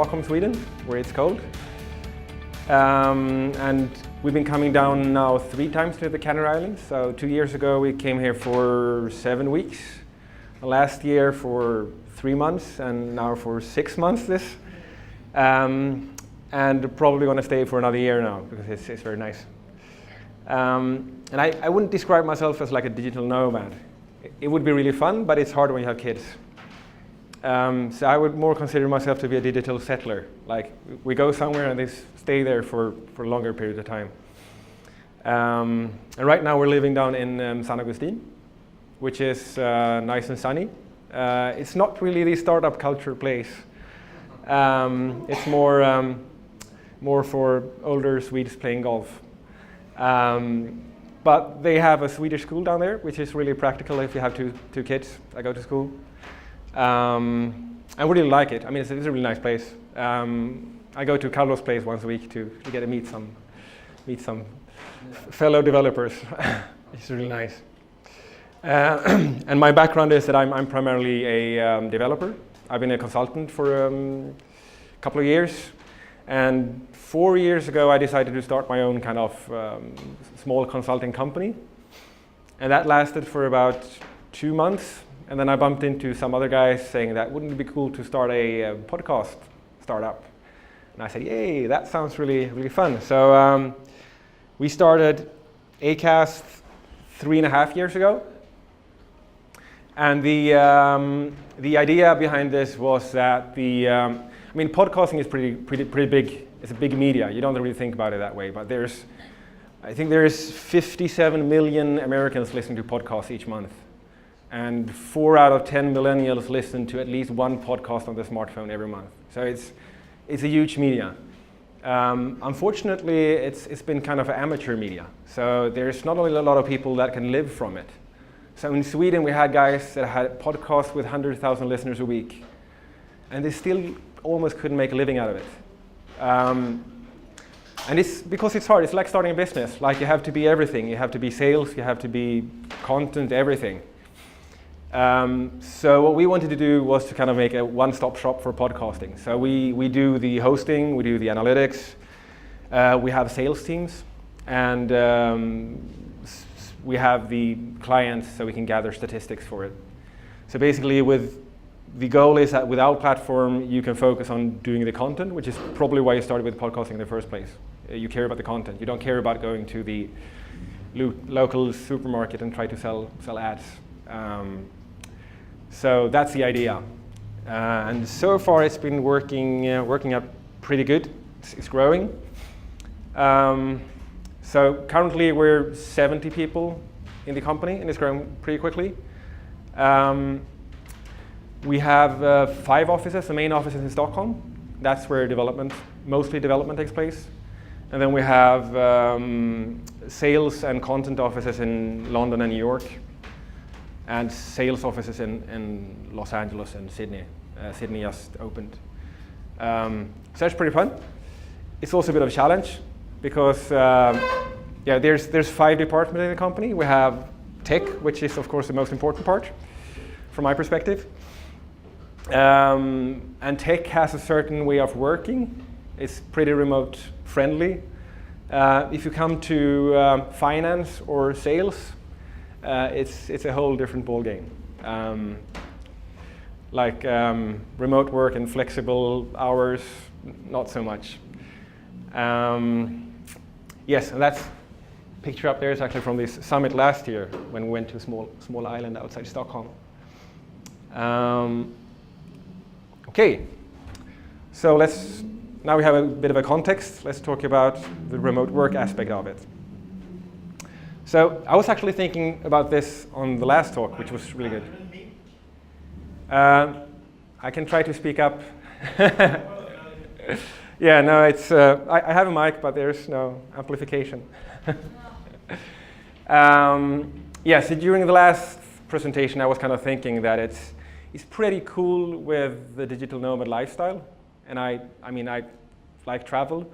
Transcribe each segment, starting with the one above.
Stockholm, Sweden, where it's cold. And we've been coming down now 3 times to the Canary Islands. So 2 years ago we came here for 7 weeks. Last year for 3 months, and now for 6 months this. And probably going to stay for another year now because it's very nice. And I wouldn't describe myself as like a digital nomad. It would be really fun, but it's hard when you have kids. So I would more consider myself to be a digital settler. Like we go somewhere and they stay there for a longer period of time. And right now we're living down in San Agustin, which is nice and sunny. It's not really the startup culture place. It's more for older Swedes playing golf. But they have a Swedish school down there, which is really practical if you have two kids that go to school. I really like it. I mean, it's a really nice place. I go to Carlos' place once a week to get to meet some fellow developers. It's really nice. And my background is that I'm primarily a developer. I've been a consultant for a couple of years. And 4 years ago, I decided to start my own kind of small consulting company. And that lasted for about 2 months. And then I bumped into some other guys saying that wouldn't it be cool to start a podcast startup? And I said, yay, that sounds really, really fun. So we started Acast 3.5 years ago. And the idea behind this was that I mean, podcasting is pretty big. It's a big media. You don't really think about it that way, but I think there's 57 million Americans listening to podcasts each month, and 4 out of 10 millennials listen to at least one podcast on their smartphone every month. So it's a huge media. Unfortunately, it's been kind of an amateur media. So there's not only a lot of people that can live from it. So in Sweden, we had guys that had podcasts with 100,000 listeners a week, and they still almost couldn't make a living out of it. And it's because it's hard. It's like starting a business. Like you have to be everything. You have to be sales. You have to be content, everything. So what we wanted to do was to kind of make a one-stop shop for podcasting. So we do the hosting, we do the analytics, we have sales teams, and we have the clients so we can gather statistics for it. So basically the goal is that with our platform you can focus on doing the content, which is probably why you started with podcasting in the first place. You care about the content. You don't care about going to the local supermarket and try to sell ads. So that's the idea. And so far it's been working out pretty good. It's growing. So currently we're 70 people in the company, and it's growing pretty quickly. We have 5 offices. The main office is in Stockholm. That's where mostly development takes place. And then we have sales and content offices in London and New York, and sales offices in Los Angeles and Sydney. Sydney just opened. So that's pretty fun. It's also a bit of a challenge because there's 5 departments in the company. We have tech, which is of course the most important part from my perspective. And tech has a certain way of working. It's pretty remote friendly. If you come to finance or sales, it's a whole different ball game. Remote work and flexible hours, not so much. Yes, and that picture up there is actually from this summit last year when we went to a small island outside Stockholm. Okay, so now we have a bit of a context. Let's talk about the remote work aspect of it. So I was actually thinking about this on the last talk, which was really good. I can try to speak up. Yeah, no, it's I have a mic, but there's no amplification. So during the last presentation, I was kind of thinking that it's pretty cool with the digital nomad lifestyle, and I mean I like travel,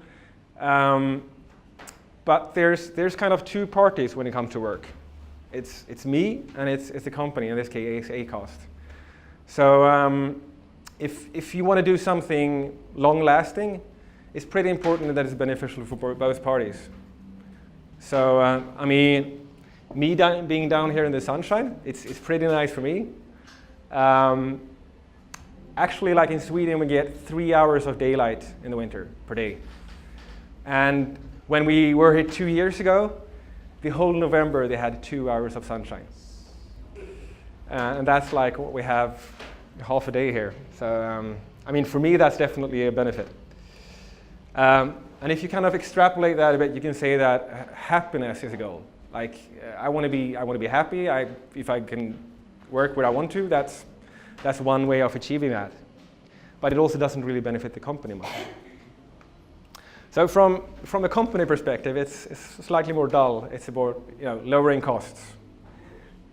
but there's kind of 2 parties when it comes to work. It's me and it's the company, in this case Acast. So if you want to do something long-lasting, it's pretty important that it's beneficial for both parties. So, I mean, being down here in the sunshine, it's pretty nice for me. Actually, like in Sweden, we get 3 hours of daylight in the winter per day. And when we were here 2 years ago, the whole November they had 2 hours of sunshine. And that's like what we have half a day here. So, I mean, for me, that's definitely a benefit. And if you kind of extrapolate that a bit, you can say that happiness is a goal. Like, I want to be happy. If I can work where I want to, that's one way of achieving that. But it also doesn't really benefit the company much. So from the company perspective, it's slightly more dull. It's about lowering costs,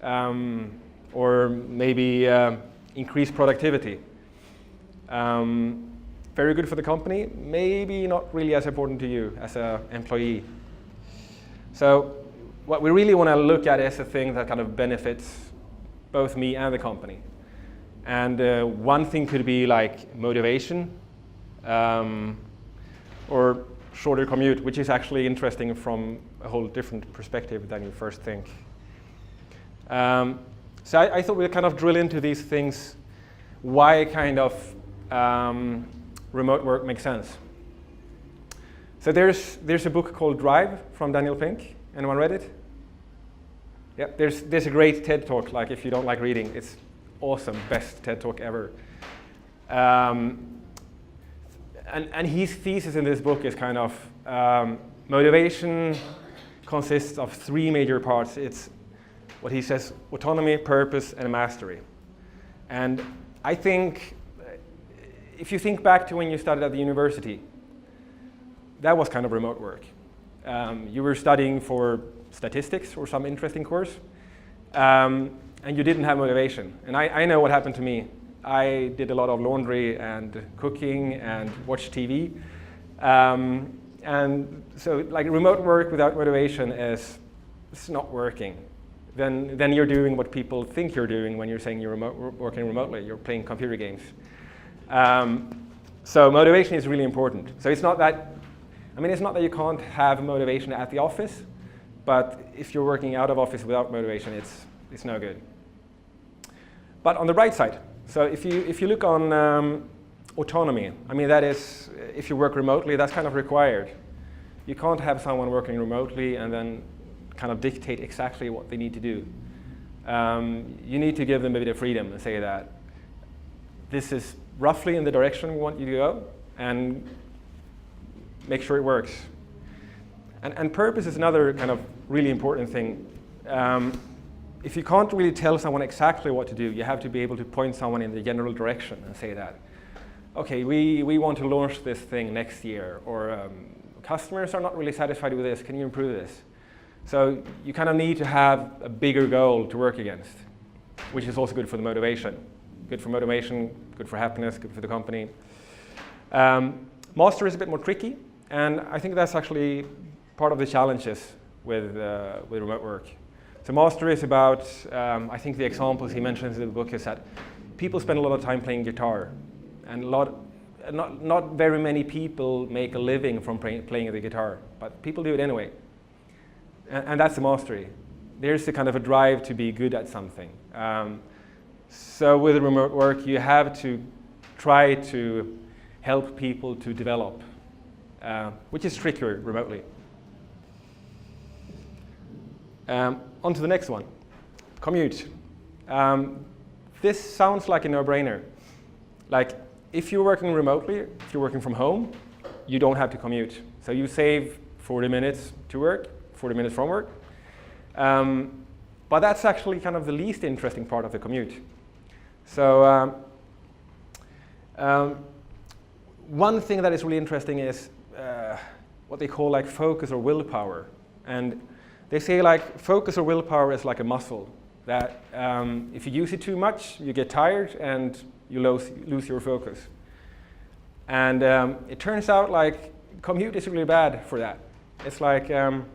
or maybe increase productivity. Very good for the company, maybe not really as important to you as an employee. So what we really want to look at is a thing that kind of benefits both me and the company. And one thing could be like motivation, or shorter commute, which is actually interesting from a whole different perspective than you first think. So I thought we'd kind of drill into these things, why kind of remote work makes sense. So there's a book called Drive from Daniel Pink. Anyone read it? Yeah, there's a great TED Talk, like if you don't like reading, it's awesome, best TED Talk ever. And his thesis in this book is kind of motivation consists of 3 major parts. It's what he says: autonomy, purpose, and mastery. And I think if you think back to when you started at the university, that was kind of remote work. You were studying for statistics or some interesting course, and you didn't have motivation. And I know what happened to me. I did a lot of laundry and cooking and watched TV. And so like remote work without motivation it's not working. Then you're doing what people think you're doing when you're saying you're working remotely. You're playing computer games. So motivation is really important. So it's not that you can't have motivation at the office, but if you're working out of office without motivation, it's no good. But on the right side, so if you look on autonomy, I mean that is, if you work remotely, that's kind of required. You can't have someone working remotely and then kind of dictate exactly what they need to do. You need to give them a bit of freedom and say that this is roughly in the direction we want you to go, and make sure it works. And purpose is another kind of really important thing. If you can't really tell someone exactly what to do, you have to be able to point someone in the general direction and say that, okay, we want to launch this thing next year, or customers are not really satisfied with this, can you improve this? So you kind of need to have a bigger goal to work against, which is also good for the motivation. Good for motivation, good for happiness, good for the company. Master is a bit more tricky, and I think that's actually part of the challenges with remote work. So master is about, I think the examples he mentions in the book is that people spend a lot of time playing guitar, and not very many people make a living from playing the guitar, but people do it anyway. And that's the mastery. There's the kind of a drive to be good at something. So with remote work, you have to try to help people to develop, which is trickier remotely. On to the next one, commute. This sounds like a no-brainer. Like, if you're working remotely, if you're working from home, you don't have to commute. So you save 40 minutes to work, 40 minutes from work. But that's actually kind of the least interesting part of the commute. So one thing that is really interesting is what they call like focus or willpower. And they say like focus or willpower is like a muscle that if you use it too much, you get tired and you lose your focus. And it turns out like commute is really bad for that. It's like, I'm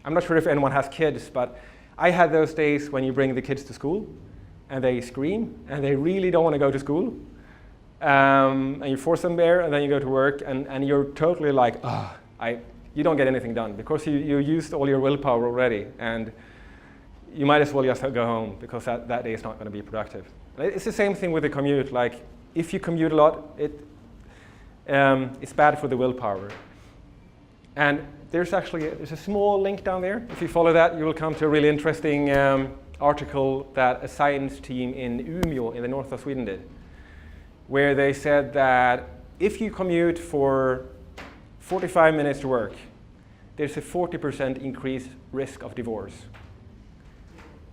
not sure if anyone has kids, but I had those days when you bring the kids to school and they scream and they really don't want to go to school. and you force them there, and then you go to work, and you're totally like, you don't get anything done because you used all your willpower already, and you might as well just go home because that day is not going to be productive. It's the same thing with the commute. Like, if you commute a lot, it's bad for the willpower. And there's a small link down there. If you follow that, you will come to a really interesting article that a science team in Umeå in the north of Sweden did, where they said that if you commute for 45 minutes to work, there's a 40% increased risk of divorce,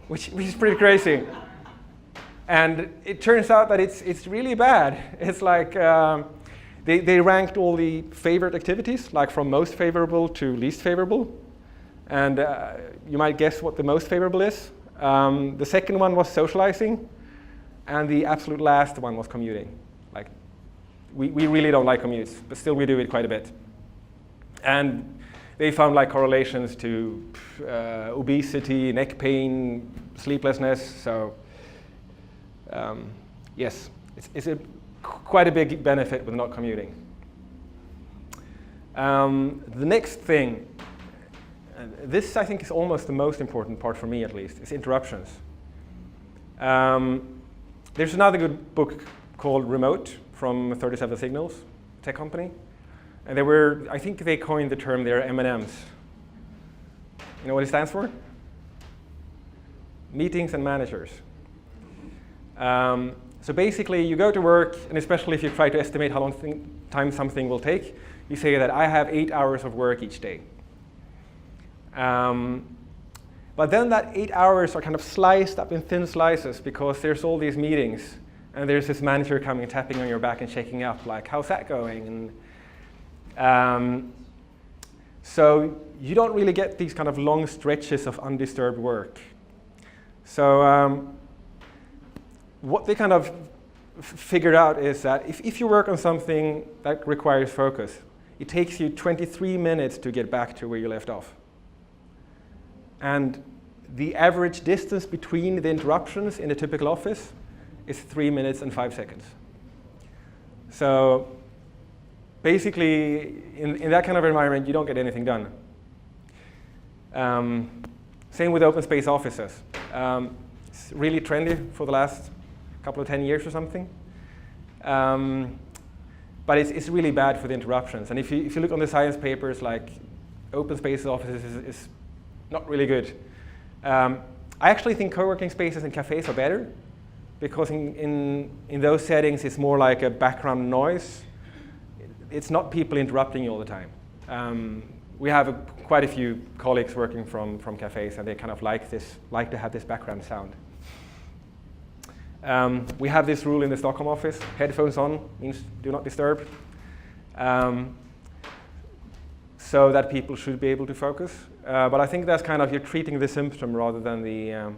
which is pretty crazy. And it turns out that it's really bad. It's like they ranked all the favorite activities, like from most favorable to least favorable. And you might guess what the most favorable is. The second one was socializing, and the absolute last one was commuting. Like, we really don't like commutes, but still we do it quite a bit. And they found like correlations to obesity, neck pain, sleeplessness. So yes, it's quite a big benefit with not commuting. The next thing, this I think is almost the most important part for me at least, is interruptions. There's another good book called Remote from 37 Signals, tech company. And I think they coined the term there, M&Ms. You know what it stands for? Meetings and managers. So basically, you go to work, and especially if you try to estimate how long time something will take, you say that I have 8 hours of work each day. But then that 8 hours are kind of sliced up in thin slices because there's all these meetings, and there's this manager coming, tapping on your back and shaking up, like, how's that going? And so you don't really get these kind of long stretches of undisturbed work. So what they kind of figured out is that if you work on something that requires focus, it takes you 23 minutes to get back to where you left off. And the average distance between the interruptions in a typical office is 3 minutes and 5 seconds. So basically, in that kind of environment, you don't get anything done. Same with open space offices. It's really trendy for the last couple of 10 years or something. But it's really bad for the interruptions. And if you look on the science papers, like open space offices is not really good. I actually think co-working spaces and cafes are better because in those settings, it's more like a background noise. It's not people interrupting you all the time. We have quite a few colleagues working from cafes, and they kind of like to have this background sound. We have this rule in the Stockholm office: headphones on means do not disturb, so that people should be able to focus. But I think that's kind of, you're treating the symptom rather than the.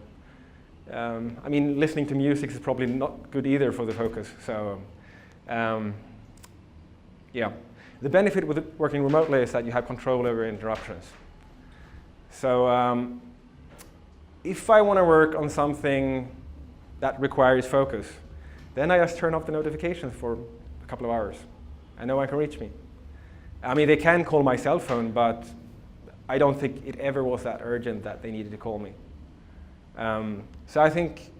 I mean, listening to music is probably not good either for the focus. So. Yeah, the benefit with working remotely is that you have control over interruptions. So if I want to work on something that requires focus, then I just turn off the notifications for a couple of hours. I know I can reach me. I mean, they can call my cell phone, but I don't think it ever was that urgent that they needed to call me. So I think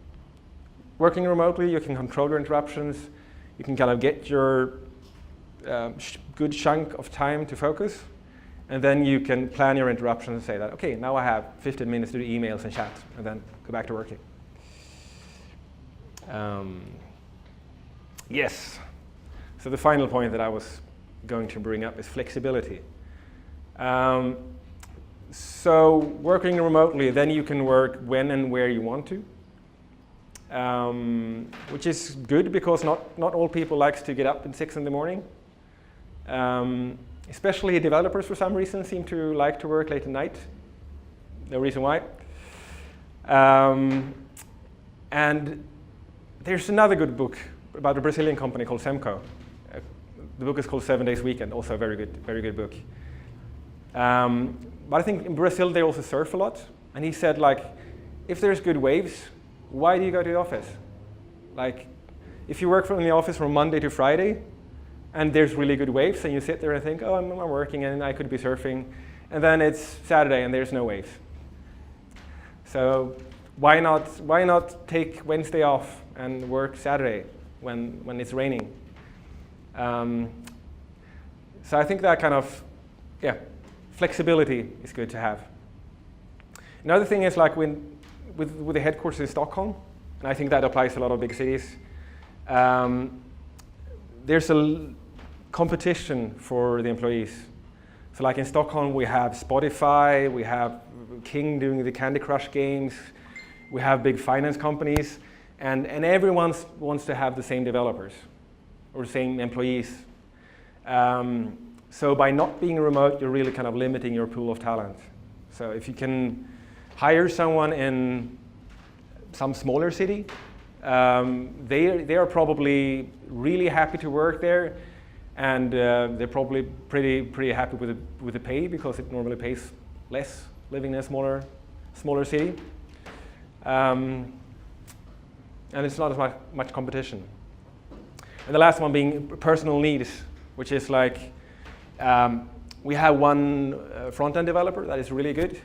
working remotely, you can control your interruptions. You can kind of get your good chunk of time to focus, and then you can plan your interruptions and say that, okay, now I have 15 minutes to do emails and chat, and then go back to working. Yes. So the final point that I was going to bring up is flexibility. So working remotely, then you can work when and where you want to, which is good because not all people likes to get up at 6 in the morning. Especially developers, for some reason, seem to like to work late at night. No reason why. And there's another good book about a Brazilian company called Semco. The book is called 7 Days Weekend, also a very good book. But I think in Brazil they also surf a lot. And he said, like, if there's good waves, why do you go to the office? Like, if you work from the office from Monday to Friday, and there's really good waves, and you sit there and think, oh, I'm working and I could be surfing, and then it's Saturday and there's no waves. So why not take Wednesday off and work Saturday when it's raining? So I think that kind of, flexibility is good to have. Another thing is like with the headquarters in Stockholm, and I think that applies to a lot of big cities, there's a competition for the employees. So like in Stockholm, we have Spotify, we have King doing the Candy Crush games, we have big finance companies, and everyone wants to have the same developers or the same employees. So by not being remote, you're really kind of limiting your pool of talent. So if you can hire someone in some smaller city, they are probably really happy to work there, and they're probably pretty happy with the pay, because it normally pays less living in a smaller city, and it's not as much competition. And the last one being personal needs, which is like we have one front-end developer that is really good.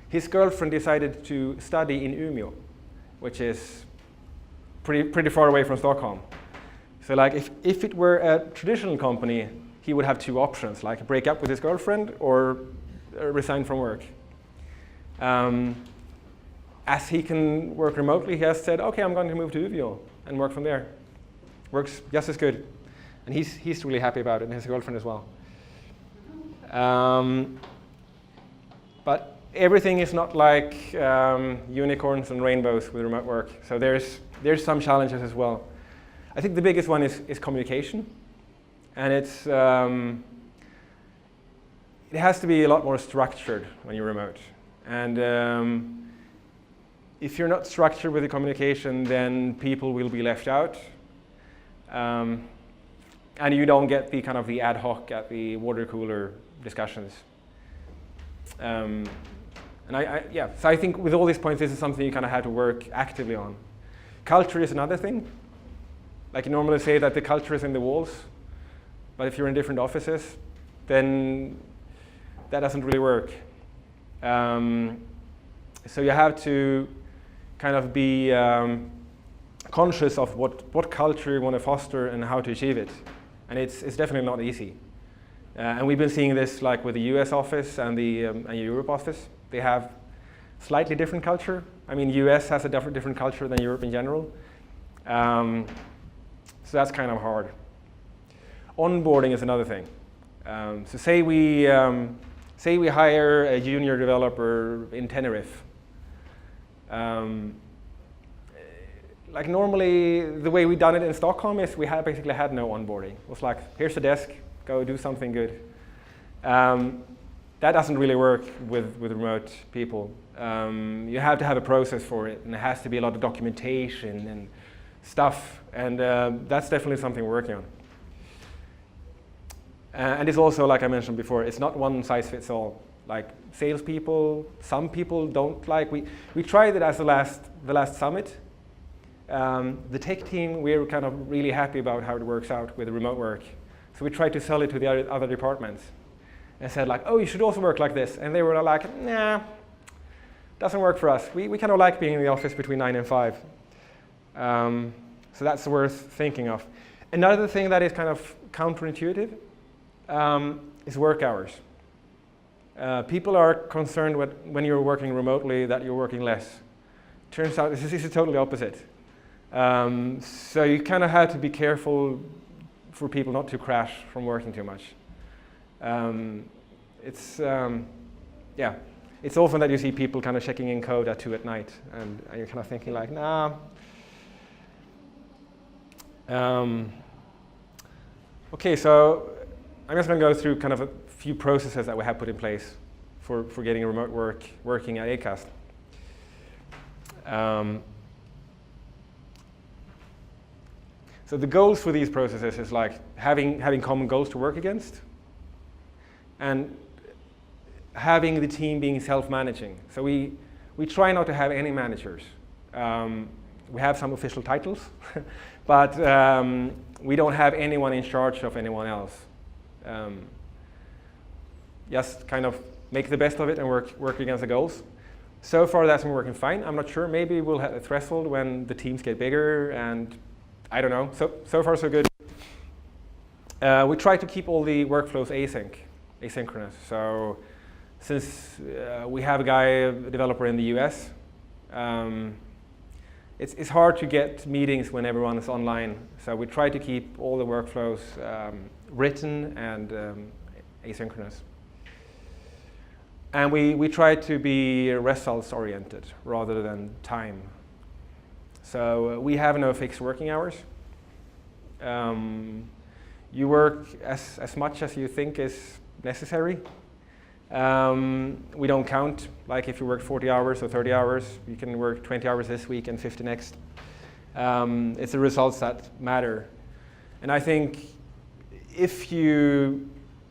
His girlfriend decided to study in Umeå, which is pretty far away from Stockholm. So like if it were a traditional company, he would have two options, like break up with his girlfriend or resign from work. As he can work remotely, he has said, okay, I'm going to move to Umeå and work from there. Works just as good. And he's really happy about it, and his girlfriend as well. But everything is not like unicorns and rainbows with remote work. So there's some challenges as well. I think the biggest one is communication, and it has to be a lot more structured when you're remote. And if you're not structured with the communication, then people will be left out, and you don't get the kind of the ad hoc at the water cooler discussions. So I think with all these points, this is something you kind of have to work actively on. Culture is another thing. Like you normally say that the culture is in the walls, but if you're in different offices, then that doesn't really work. So you have to kind of be conscious of what culture you want to foster and how to achieve it. And it's definitely not easy. And we've been seeing this like with the US office and the Europe office. They have slightly different culture. I mean, US has a different culture than Europe in general. So that's kind of hard. Onboarding is another thing. So say we hire a junior developer in Tenerife. Like normally, the way we've done it in Stockholm is we basically had no onboarding. It was like, here's a desk, go do something good. That doesn't really work with remote people. You have to have a process for it, and there has to be a lot of documentation and stuff, and that's definitely something we're working on. And it's also, like I mentioned before, it's not one size fits all. Like salespeople, some people don't like. We tried it as the last summit. The tech team, we're kind of really happy about how it works out with remote work. So we tried to sell it to the other departments and said like, oh, you should also work like this. And they were like, nah, doesn't work for us. We kind of like being in the office between 9 and 5. So that's worth thinking of. Another thing that is kind of counterintuitive is work hours. People are concerned when you're working remotely that you're working less. Turns out this is totally opposite. So you kind of have to be careful for people not to crash from working too much. It's often that you see people kind of checking in code at 2 at night, and you're kind of thinking like, nah. Okay, so I'm just going to go through kind of a few processes that we have put in place for getting remote work working at Acast. So the goals for these processes is like having common goals to work against, and having the team being self-managing. So we try not to have any managers. We have some official titles, but we don't have anyone in charge of anyone else. Just kind of make the best of it and work against the goals. So far that's been working fine. I'm not sure, maybe we'll have a threshold when the teams get bigger, and I don't know. So far so good. We try to keep all the workflows asynchronous. So since we have a developer in the US, it's hard to get meetings when everyone is online. So we try to keep all the workflows written and asynchronous. And we try to be results oriented rather than time. So we have no fixed working hours. You work as much as you think is necessary. We don't count, like if you work 40 hours or 30 hours, you can work 20 hours this week and 50 next. It's the results that matter. And I think if you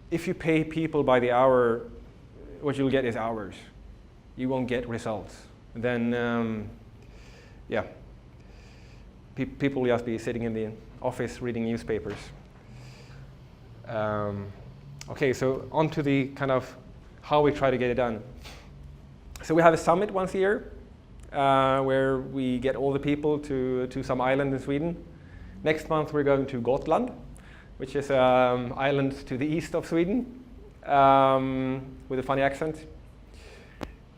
pay people by the hour, what you'll get is hours. You won't get results. And then, yeah, people will just be sitting in the office reading newspapers. Okay, so on to the kind of how we try to get it done. So we have a summit once a year where we get all the people to some island in Sweden. Next month we're going to Gotland, which is an island to the east of Sweden with a funny accent.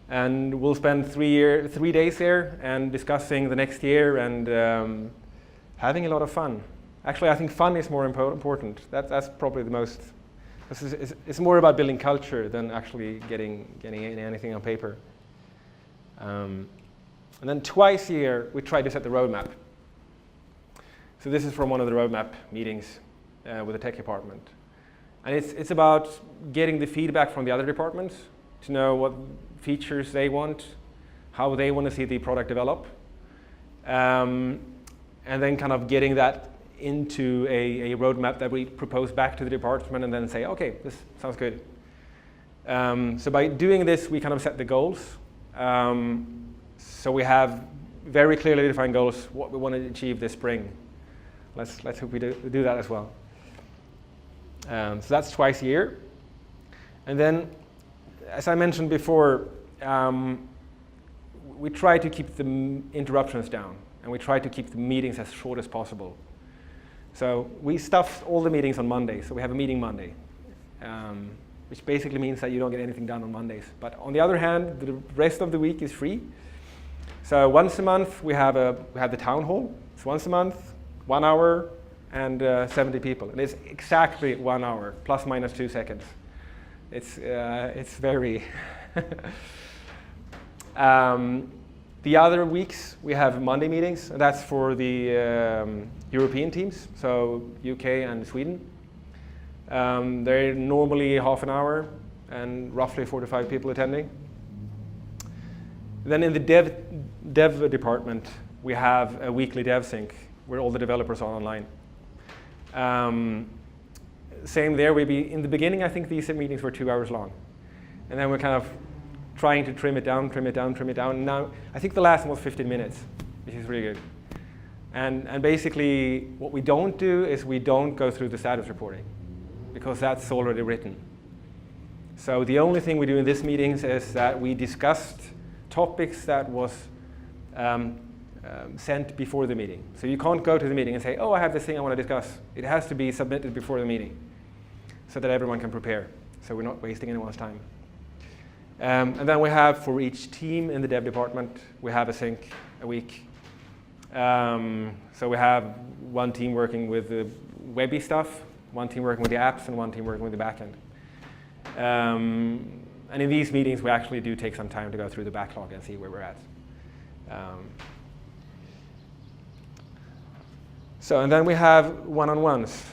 And we'll spend 3 days there and discussing the next year and having a lot of fun. Actually, I think fun is more important. That's probably the most. It's more about building culture than actually getting anything on paper. And then twice a year, we try to set the roadmap. So this is from one of the roadmap meetings with the tech department. And it's about getting the feedback from the other departments to know what features they want, how they want to see the product develop, and then kind of getting that into a roadmap that we propose back to the department and then say, okay, this sounds good. So by doing this, we kind of set the goals. So we have very clearly defined goals, what we want to achieve this spring. Let's hope we do that as well. So that's twice a year. And then, as I mentioned before, we try to keep the interruptions down, and we try to keep the meetings as short as possible. So we stuff all the meetings on Monday, so we have a meeting Monday, which basically means that you don't get anything done on Mondays. But on the other hand, the rest of the week is free. So once a month we have the town hall. It's once a month, 1 hour, and 70 people, and it's exactly 1 hour plus minus 2 seconds. It's very. The other weeks we have Monday meetings, and that's for the European teams, so UK and Sweden. They're normally half an hour and roughly 45 people attending. Then in the dev department, we have a weekly dev sync where all the developers are online. Same there, in the beginning, I think these meetings were 2 hours long. And then we're kind of trying to trim it down. Now, I think the last one was 15 minutes, which is really good. And basically, what we don't do is we don't go through the status reporting, because that's already written. So the only thing we do in these meetings is that we discussed topics that was sent before the meeting. So you can't go to the meeting and say, oh, I have this thing I want to discuss. It has to be submitted before the meeting so that everyone can prepare, so we're not wasting anyone's time. And then we have, for each team in the dev department, we have a sync a week. So we have one team working with the webby stuff, one team working with the apps, and one team working with the backend. And in these meetings, we actually do take some time to go through the backlog and see where we're at. And then we have one-on-ones,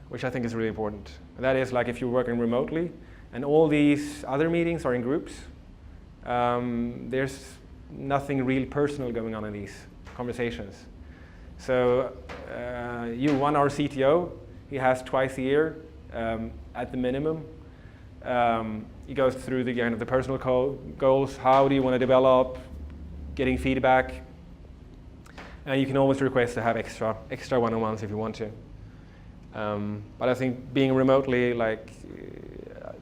which I think is really important. That is like if you're working remotely, and all these other meetings are in groups, there's nothing really personal going on in these conversations. So our CTO, he has twice a year at the minimum. He goes through the personal goals. How do you want to develop? Getting feedback. And you can always request to have extra one-on-ones if you want to. But I think being remotely, like,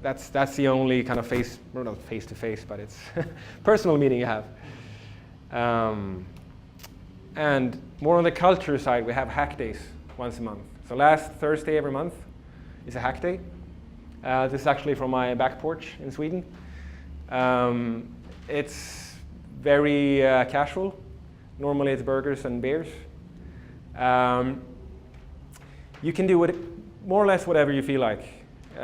that's the only kind of not face-to-face, but it's personal meeting you have. And more on the culture side, we have hack days once a month. So last Thursday every month is a hack day. This is actually from my back porch in Sweden. It's very casual. Normally it's burgers and beers. You can do more or less whatever you feel like.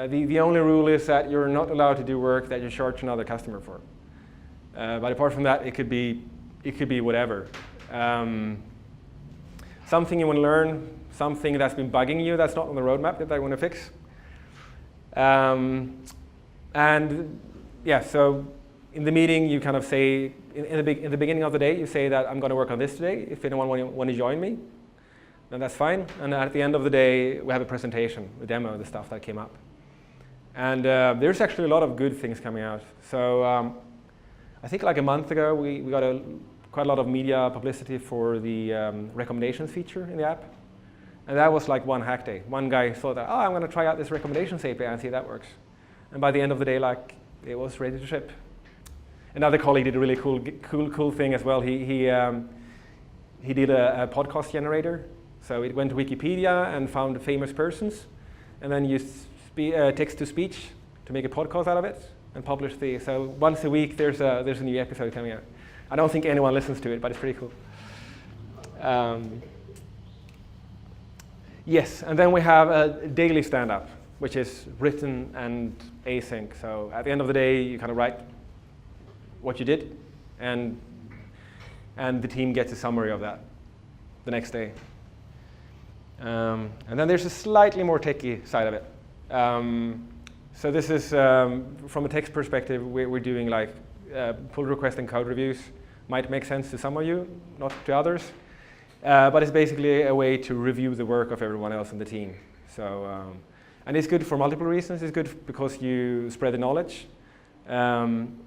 The only rule is that you're not allowed to do work that you charge another customer for. But apart from that, it could be whatever. Something you want to learn, something that's been bugging you that's not on the roadmap that I want to fix. And yeah, so in the meeting you kind of say, in the beginning of the day, you say that I'm going to work on this today. If anyone want to join me, then that's fine. And at the end of the day, we have a presentation, a demo of the stuff that came up. And there's actually a lot of good things coming out. So I think like a month ago, we got quite a lot of media publicity for the recommendations feature in the app. And that was like one hack day. One guy thought that, I'm going to try out this recommendations API and see if that works. And by the end of the day, like, it was ready to ship. Another colleague did a really cool thing as well. He did a podcast generator. So it went to Wikipedia and found famous persons, and then used text-to-speech to make a podcast out of it and publish the. So once a week there's a new episode coming out. I don't think anyone listens to it, but it's pretty cool. Yes, and then we have a daily stand-up, which is written and async. So at the end of the day, you kind of write what you did, and the team gets a summary of that the next day. And then there's a slightly more techie side of it. So this is, from a text perspective, we're doing like pull request and code reviews. Might make sense to some of you, not to others. But it's basically a way to review the work of everyone else in the team. So, and it's good for multiple reasons. It's good because you spread the knowledge. And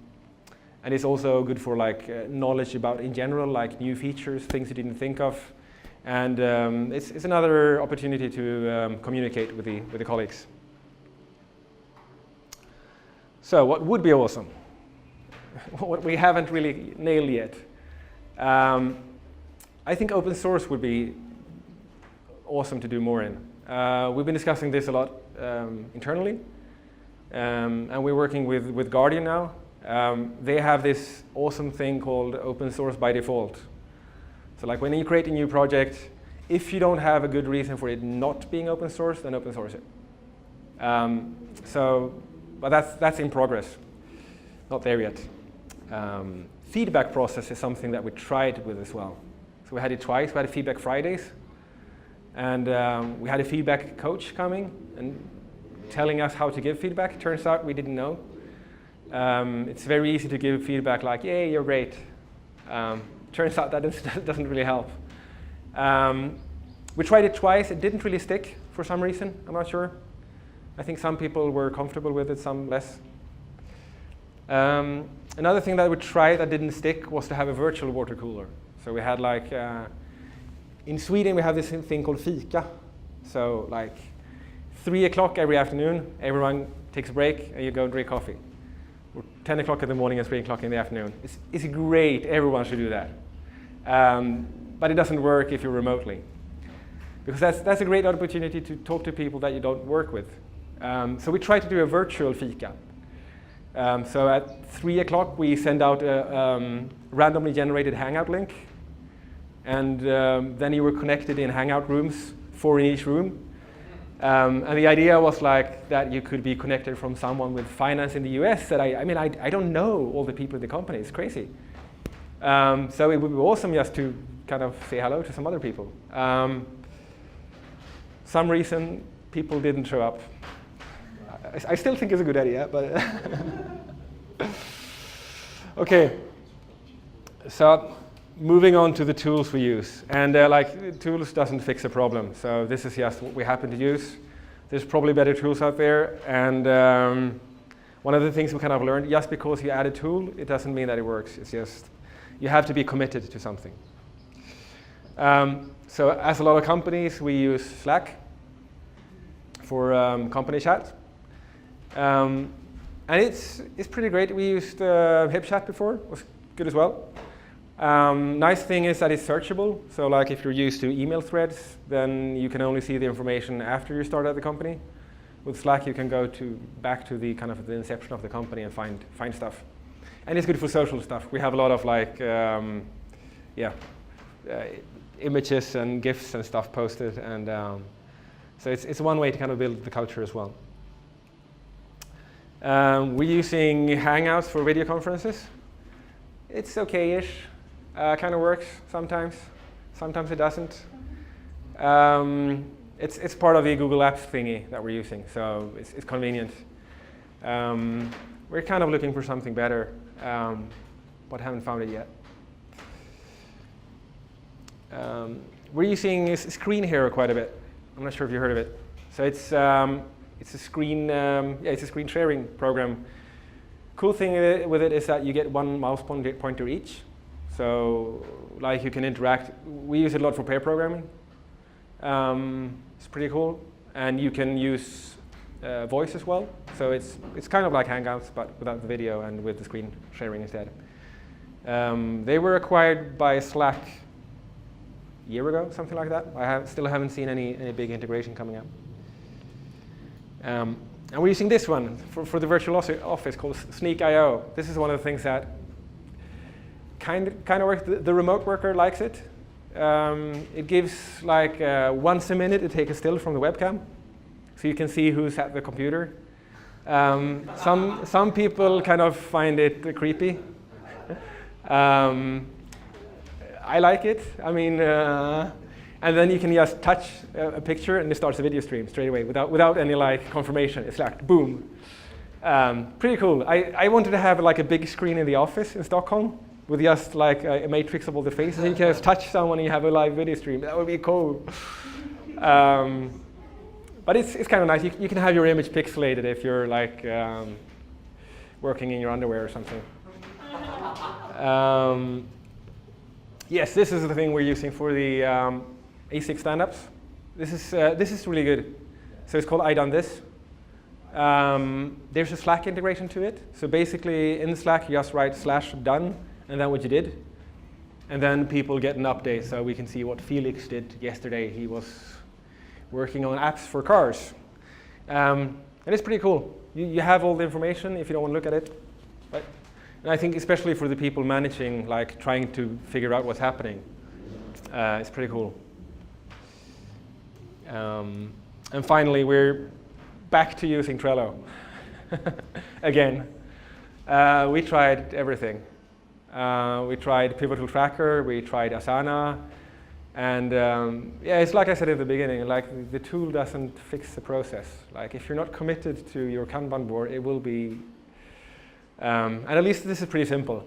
it's also good for like knowledge about, in general, like new features, things you didn't think of. And it's another opportunity to communicate with the colleagues. So what would be awesome? What we haven't really nailed yet. I think open source would be awesome to do more in. We've been discussing this a lot internally. And we're working with Guardian now. They have this awesome thing called open source by default. So like when you create a new project, if you don't have a good reason for it not being open source, then open source it. But that's in progress, not there yet. Feedback process is something that we tried with as well. So we had it twice. We had a Feedback Fridays, and we had a feedback coach coming and telling us how to give feedback. Turns out we didn't know. It's very easy to give feedback like, "Yay, you're great." Turns out that doesn't really help. We tried it twice. It didn't really stick for some reason. I'm not sure. I think some people were comfortable with it, some less. Another thing that we tried that didn't stick was to have a virtual water cooler. So we had like, in Sweden we have this thing called fika. So like 3 o'clock every afternoon, everyone takes a break and you go drink coffee. Or 10 o'clock in the morning and 3 o'clock in the afternoon. It's great, everyone should do that. But it doesn't work if you're remotely. Because that's a great opportunity to talk to people that you don't work with. So we try to do a virtual fika. So at 3 o'clock we send out a randomly generated Hangout link. And then you were connected in Hangout rooms, 4 in each room. And the idea was like that you could be connected from someone with finance in the US. That I don't know all the people in the company. It's crazy. So it would be awesome just to kind of say hello to some other people. Some reason people didn't show up. I still think it's a good idea, but okay. So moving on to the tools we use, and like tools doesn't fix a problem. So this is just what we happen to use. There's probably better tools out there, and one of the things we kind of learned: just because you add a tool, it doesn't mean that it works. It's just you have to be committed to something. So as a lot of companies, we use Slack for company chat. And it's pretty great. We used HipChat before, it was good as well. Nice thing is that it's searchable. So like if you're used to email threads, then you can only see the information after you start at the company. With Slack, you can go back to the kind of the inception of the company and find stuff. And it's good for social stuff. We have a lot of like, images and GIFs and stuff posted, and so it's one way to kind of build the culture as well. We're using Hangouts for video conferences. It's okay-ish. Kind of works sometimes. Sometimes it doesn't. It's part of the Google Apps thingy that we're using, so it's convenient. We're kind of looking for something better, but haven't found it yet. We're using Screenshare quite a bit. I'm not sure if you heard of it. So it's a screen sharing program. Cool thing with it is that you get one mouse pointer each. So like you can interact. We use it a lot for pair programming. It's pretty cool, and you can use voice as well. So it's kind of like Hangouts, but without the video and with the screen sharing instead. They were acquired by Slack a year ago, something like that. I still haven't seen any big integration coming up. And we're using this one for the virtual office called Sneak.io. This is one of the things that kind of works. The remote worker likes it. It gives like once a minute to take a still from the webcam, so you can see who's at the computer. Some people kind of find it creepy. I like it. I mean, and then you can just touch a picture and it starts a video stream straight away without any like confirmation. It's like boom. Pretty cool. I wanted to have like a big screen in the office in Stockholm with just like a matrix of all the faces. And you can just touch someone and you have a live video stream. That would be cool. But it's kind of nice. You can have your image pixelated if you're like working in your underwear or something. Yes, this is the thing we're using for the A6 stand-ups. This is really good. So it's called I Done This. There's a Slack integration to it. So basically in Slack you just write /done and then what you did. And then people get an update, so we can see what Felix did yesterday. He was working on apps for cars. And it's pretty cool. You have all the information if you don't want to look at it. Right? And I think especially for the people managing, like trying to figure out what's happening, it's pretty cool. And finally, we're back to using Trello. Again, we tried everything. We tried Pivotal Tracker, we tried Asana, and yeah, it's like I said in the beginning, like the tool doesn't fix the process. Like if you're not committed to your Kanban board, it will be, and at least this is pretty simple.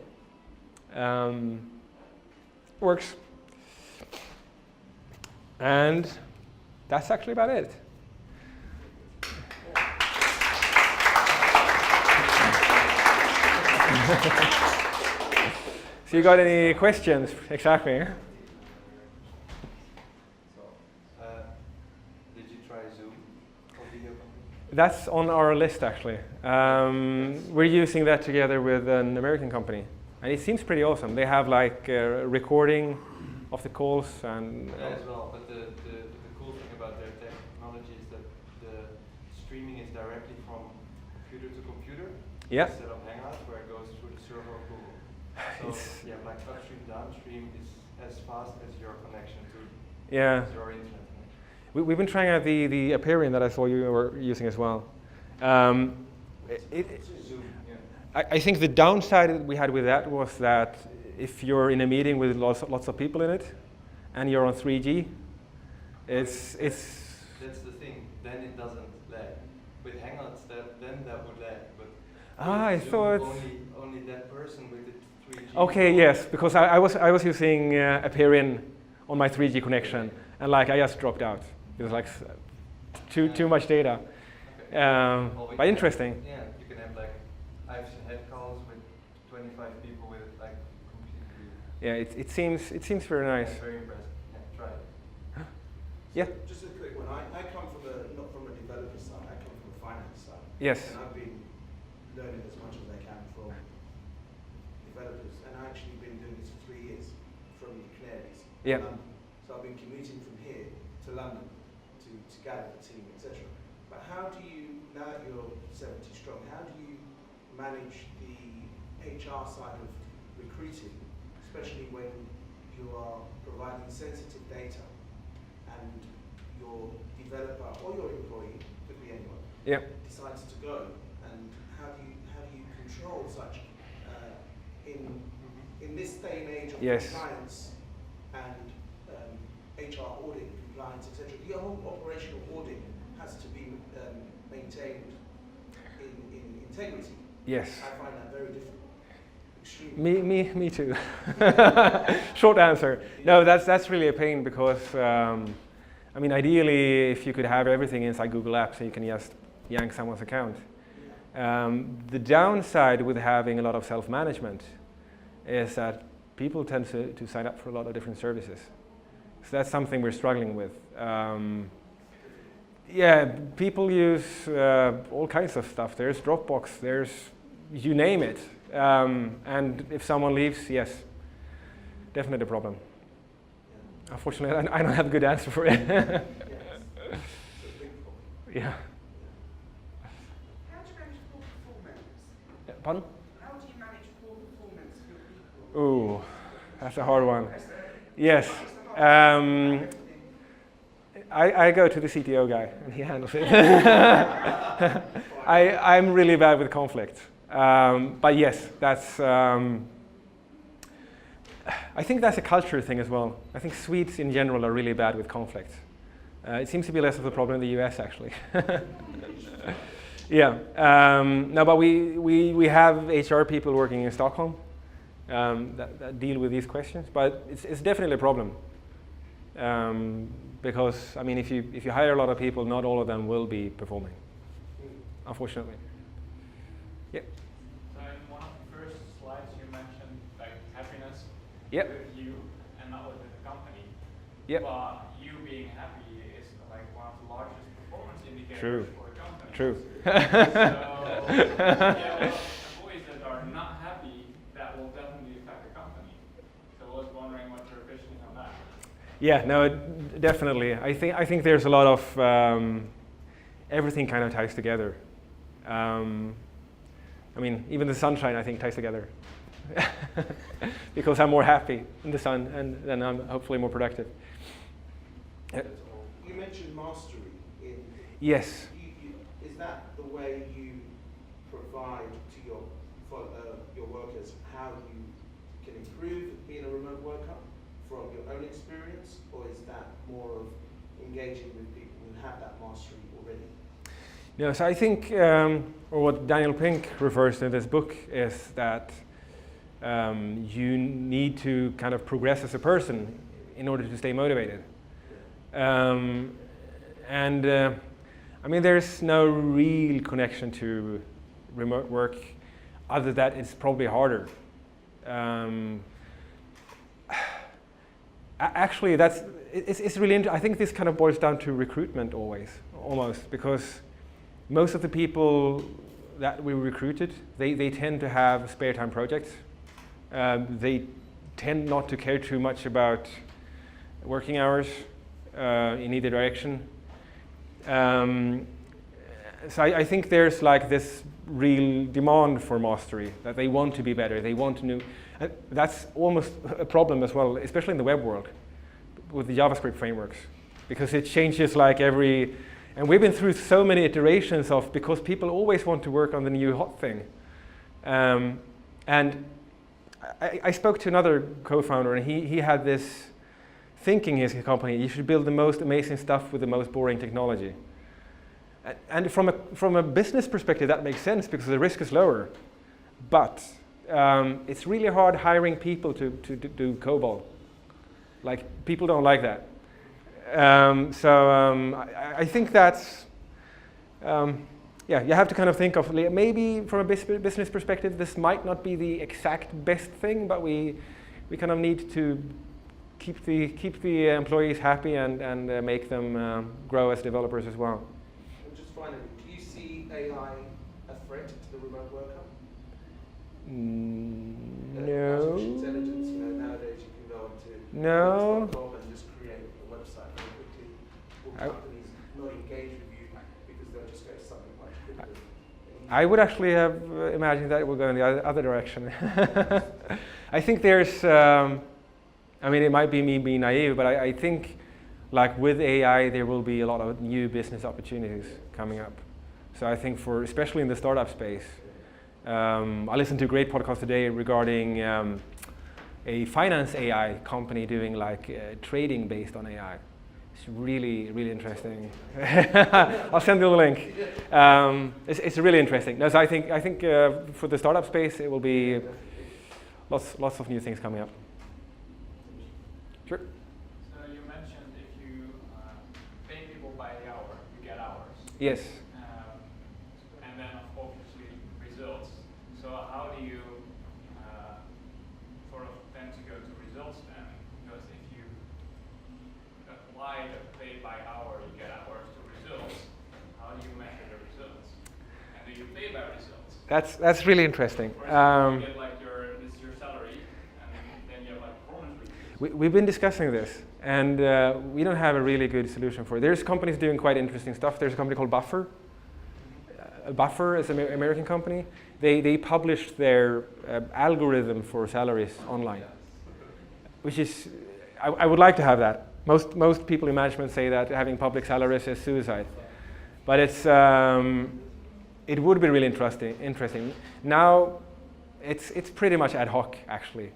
Works. And that's actually about it. So you got any questions? Exactly. So, did you try Zoom or video conference? That's on our list actually. We're using that together with an American company, and it seems pretty awesome. They have like recording of the calls and. Yeah, as well. But the cool thing about their technology is that the streaming is directly from computer to computer. Yeah. Instead of Hangouts, where it goes through the server of Google. So yeah, like upstream, downstream is as fast as your connection to your internet connection. We've been trying out the Aperion that I saw you were using as well. Zoom, yeah. I think the downside we had with that was that if you're in a meeting with lots of people in it, and you're on 3G, it's. That's the thing. Then it doesn't lag. With Hangouts, then that would lag. But I Zoom, thought only that person with the 3G. Okay, yes, because I was using Aperion on my 3G connection, and like I just dropped out. It was like too much data. Okay. But interesting. Yeah, you can have like I've had calls with 25 people with like completely. Yeah, it seems very nice. Very impressive. Yeah. Yeah. Just a quick one. I come from not from a developer side. I come from a finance side. Yes. And I've been learning as much as I can from developers, and I've actually been doing this for 3 years from the Canaries. Yeah. So I've been commuting from here to London to gather the team, etc. But how do you, now that you're 70 strong, how do you manage the HR side of recruiting, especially when you are providing sensitive data and your developer or your employee, could be anyone, decides to go, and how do you control such in this day and age of compliance and HR audit, compliance, etc. The whole operational audit has to be maintained in integrity. Yes. I find that very difficult. Extremely. Me too. Short answer. No, that's really a pain because, I mean, ideally, if you could have everything inside Google Apps, so you can just yank someone's account. The downside with having a lot of self-management is that people tend to sign up for a lot of different services. So that's something we're struggling with. Yeah, people use all kinds of stuff. There's Dropbox, there's you name it. And if someone leaves, yes, definitely a problem. Unfortunately, I don't have a good answer for it. Yeah. How do you manage poor performance? Pardon? How do you manage poor performance for your people? Ooh, that's a hard one. Yes. I go to the CTO guy and he handles it. I'm really bad with conflict. But yes, that's. I think that's a culture thing as well. I think Swedes in general are really bad with conflict. It seems to be less of a problem in the US actually. Yeah. No, but we have HR people working in Stockholm that deal with these questions. But it's definitely a problem. Because I mean, if you hire a lot of people, not all of them will be performing, unfortunately. Yeah. So in one of the first slides, you mentioned like happiness Yep. with you and not with the company. Yep. But you being happy is like one of the largest performance indicators True. for a company. True. So yeah, employees that are not happy, that will definitely affect the company. So I was wondering what your vision is on that. Yeah, no, definitely. I think there's a lot of everything kind of ties together. I mean, even the sunshine I think ties together because I'm more happy in the sun, and then I'm hopefully more productive. You mentioned mastery. Yes. Is that the way you provide to your workers how you can improve being a remote worker from your own experience, or is that more of engaging with people who have that mastery already? No, so I think, or what Daniel Pink refers to in this book is that you need to kind of progress as a person in order to stay motivated. I mean, there's no real connection to remote work other than it's probably harder. Actually, it's really I think this kind of boils down to recruitment almost, because most of the people that we recruited, they tend to have spare time projects. They tend not to care too much about working hours in either direction. So I think there's like this real demand for mastery, that they want to be better, they want to know. And that's almost a problem as well, especially in the web world, with the JavaScript frameworks, because it changes like every, and we've been through so many iterations of, because people always want to work on the new hot thing. And I spoke to another co-founder, and he had this thinking in his company, you should build the most amazing stuff with the most boring technology. And from a business perspective, that makes sense because the risk is lower. But it's really hard hiring people to do COBOL. Like, people don't like that. I think that's, yeah, you have to kind of think of, maybe from a business perspective, this might not be the exact best thing, but we kind of need to keep the employees happy and make them grow as developers as well. And just finally, do you see AI a threat to the remote worker? No. Artificial intelligence, nowadays you can go onto No. .com and just create a website very quickly. Will companies not engage with you because they'll just go to something much quicker? I would actually have imagined that it would go in the other direction. I think there's, I mean, it might be me being naive, but I think like with AI, there will be a lot of new business opportunities coming up. So I think especially in the startup space, I listened to a great podcast today regarding a finance AI company doing like trading based on AI. It's really, really interesting. I'll send you the link. It's really interesting. No, so I think for the startup space, it will be lots of new things coming up. Sure. So you mentioned if you pay people by the hour, you get hours. Yes. And then obviously results. So how do you sort of tend to go to results then? Because if you apply the pay by hour, you get hours to results. How do you measure the results? And do you pay by results? That's really interesting. For example, you get like this is your salary, and then you have like performance reviews. We've been discussing this, and we don't have a really good solution for it. There's companies doing quite interesting stuff. There's a company called Buffer. Buffer is an American company. They published their algorithm for salaries online, which is, I would like to have that. Most people in management say that having public salaries is suicide, but it would be really interesting. Now, it's pretty much ad hoc actually.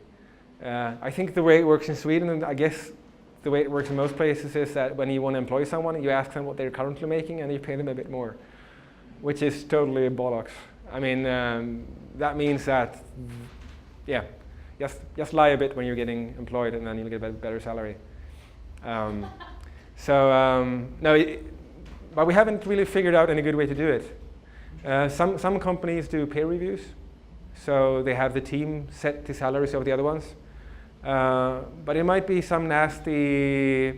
I think the way it works in Sweden, and I guess the way it works in most places, is that when you want to employ someone, you ask them what they're currently making and you pay them a bit more, which is totally bollocks. I mean, that means that, yeah, just lie a bit when you're getting employed and then you'll get a better salary. No, but we haven't really figured out any good way to do it. Some companies do peer reviews, so they have the team set the salaries of the other ones. But it might be some nasty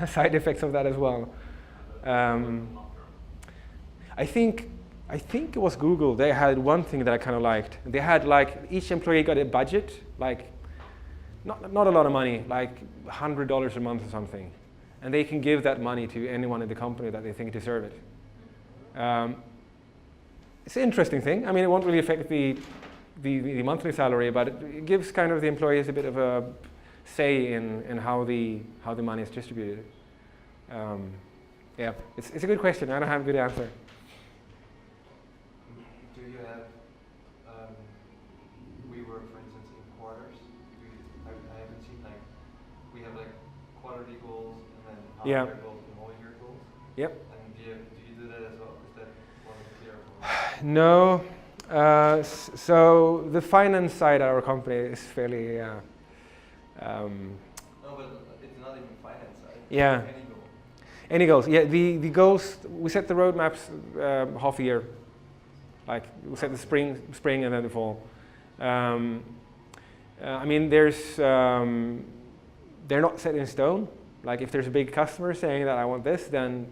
side effects of that as well. I think it was Google. They had one thing that I kind of liked. They had like each employee got a budget, like not a lot of money, like $100 a month or something, and they can give that money to anyone in the company that they think deserve it. It's an interesting thing. I mean, it won't really affect the monthly salary, but it gives kind of the employees a bit of a say in how the money is distributed. Yeah, it's a good question. I don't have a good answer. Do you have we work, for instance, in quarters? I haven't seen like we have like quarterly goals and then half-year goals and whole-year goals. Yep. And do you do that as well? Is that one of the clear goals? No. So the finance side of our company is fairly. No, but it's not even finance side. Yeah. Any goal. Any goals? Yeah. The goals, we set the roadmaps half a year. Like we set the spring and then the fall. I mean, they're not set in stone. Like if there's a big customer saying that I want this, then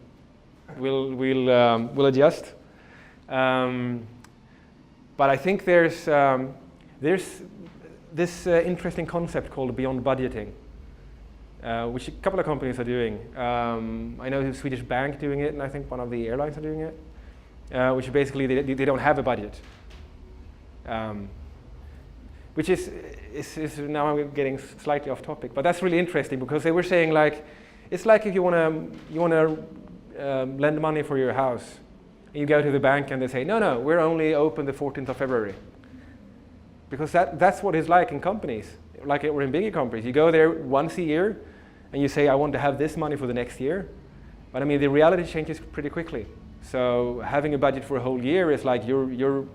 we'll adjust. But I think there's this interesting concept called beyond budgeting, which a couple of companies are doing. I know the Swedish bank doing it, and I think one of the airlines are doing it, which is basically they don't have a budget. Which is now I'm getting slightly off topic, but that's really interesting because they were saying like, it's like if you wanna lend money for your house. You go to the bank and they say, no, we're only open the 14th of February. Because that's what it's like in companies, like or in bigger companies. You go there once a year and you say, I want to have this money for the next year. But I mean, the reality changes pretty quickly. So having a budget for a whole year is like you're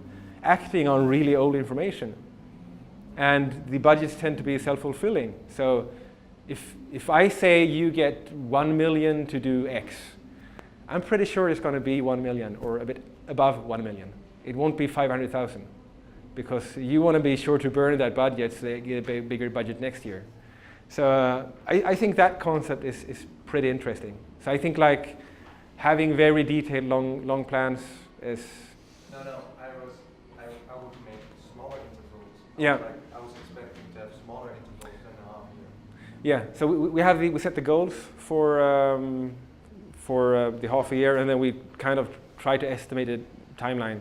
acting on really old information. And the budgets tend to be self-fulfilling. So if I say you get 1 million to do X, I'm pretty sure it's going to be 1 million or a bit above 1 million. It won't be 500,000 because you want to be sure to burn that budget so they get a bigger budget next year. So I think that concept is pretty interesting. So I think like having very detailed long plans is. No, I would make smaller intervals. Yeah. I was expecting to have smaller intervals than a half year. Yeah. So we set the goals for the half a year, and then we kind of try to estimate a timeline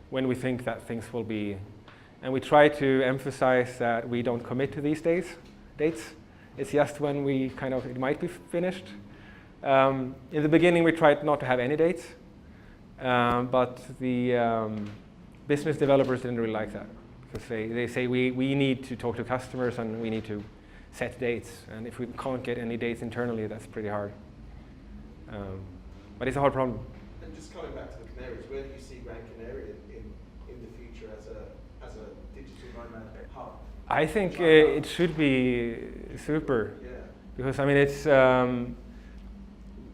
when we think that things will be, and we try to emphasize that we don't commit to these dates. It's just when we it might be finished. In the beginning, we tried not to have any dates, but the business developers didn't really like that because they say we need to talk to customers and we need to set dates, and if we can't get any dates internally, that's pretty hard. But it's a hard problem. And just coming back to the Canaries, where do you see Gran Canaria in the future as a digital nomad hub? I think it should be super. Yeah. Because I mean, it's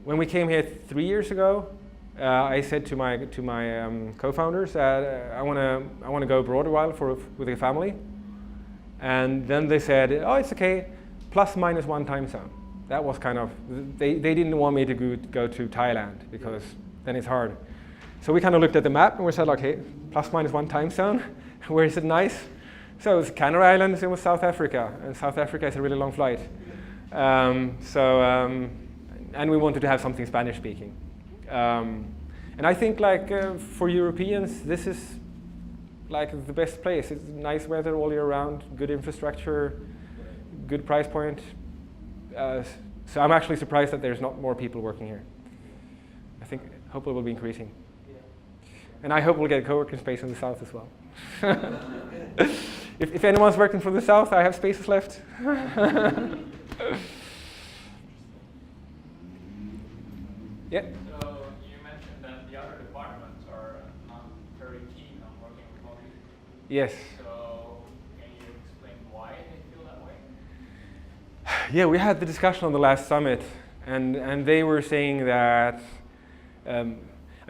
when we came here 3 years ago, I said to my co-founders that I want to go abroad a while with the family, and then they said, oh, it's okay, plus minus one time zone. That was kind of they didn't want me to go to Thailand because then it's hard. So we kind of looked at the map and we said, okay, plus minus one time zone. Where is it nice? So it's Canary Islands, it was South Africa, and South Africa is a really long flight. And we wanted to have something Spanish speaking. And I think like for Europeans, this is like the best place. It's nice weather all year round, good infrastructure, good price point. So I'm actually surprised that there's not more people working here. I think hopefully it will be increasing. And I hope we'll get a co-working space in the south as well. If anyone's working from the south, I have spaces left. Yeah. So you mentioned that the other departments are not very keen on working remotely. Yes. So can you explain why they feel that way? Yeah, we had the discussion on the last summit, and they were saying that, I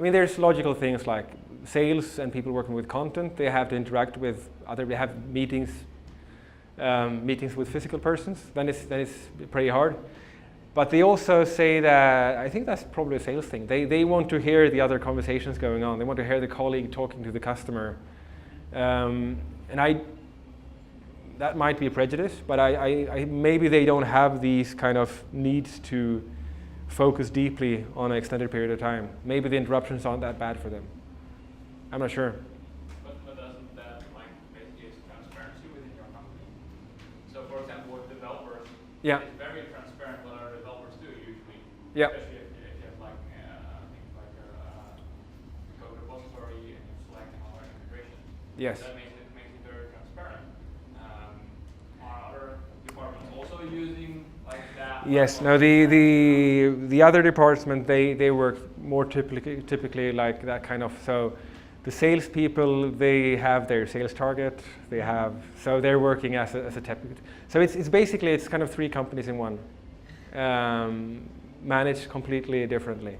mean, there's logical things like sales and people working with content. They have to interact with they have meetings with physical persons. Then it's pretty hard. But they also say that, I think that's probably a sales thing. They want to hear the other conversations going on. They want to hear the colleague talking to the customer. And that might be a prejudice, but I maybe they don't have these kind of needs to focus deeply on an extended period of time. Maybe the interruptions aren't that bad for them. I'm not sure. But doesn't that basically is transparency within your company? So for example, with developers, Yeah. it's very transparent what our developers do usually. Yeah. Especially if you have things like your code repository and your Slack and all our integration. Yes. That makes it very transparent. Are other departments also using like that? Yes. No. The other department they work more typically like that kind of so. The salespeople, they have their sales target. So they're working as a typical. So it's basically kind of three companies in one, managed completely differently.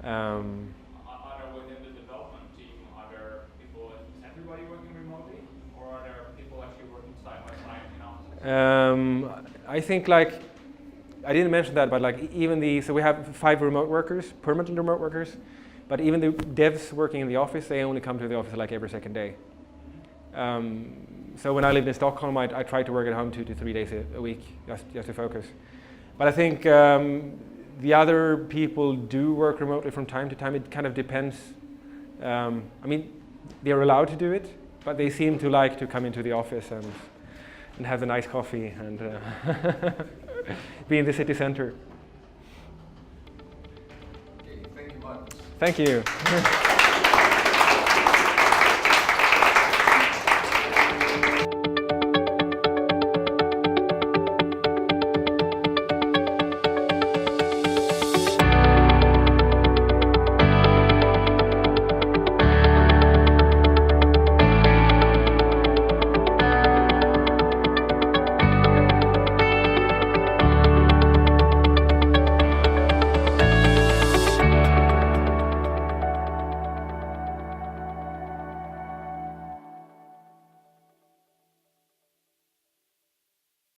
Are there within the development team? Are there people? Is everybody working remotely, or are there people actually working side by side in offices? I think like I didn't mention that, but like even so we have 5 remote workers, permanent remote workers. But even the devs working in the office, they only come to the office like every second day. So when I lived in Stockholm, I tried to work at home 2 to 3 days a week just to focus. But I think the other people do work remotely from time to time. It kind of depends. I mean, they're allowed to do it, but they seem to like to come into the office and have a nice coffee and be in the city center. Okay, thank you, Markus. Thank you.